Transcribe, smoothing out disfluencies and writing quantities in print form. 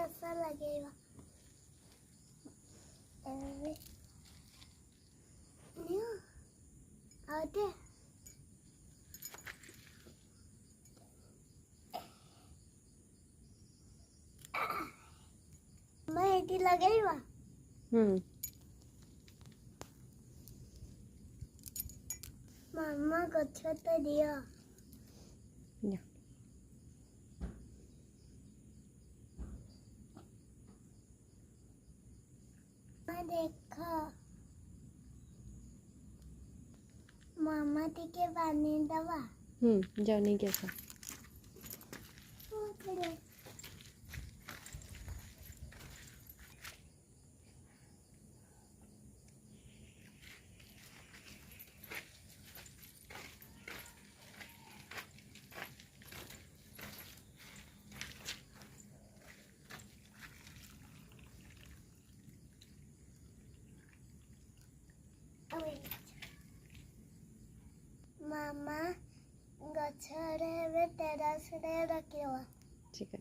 गछ लगेगा आते मैं एटी लगेगा मामा गछ तो दिया देखा मामा टिके पानी दवा जाने कैसा मामा गछरे टेरास रे रखिवा ठीक है।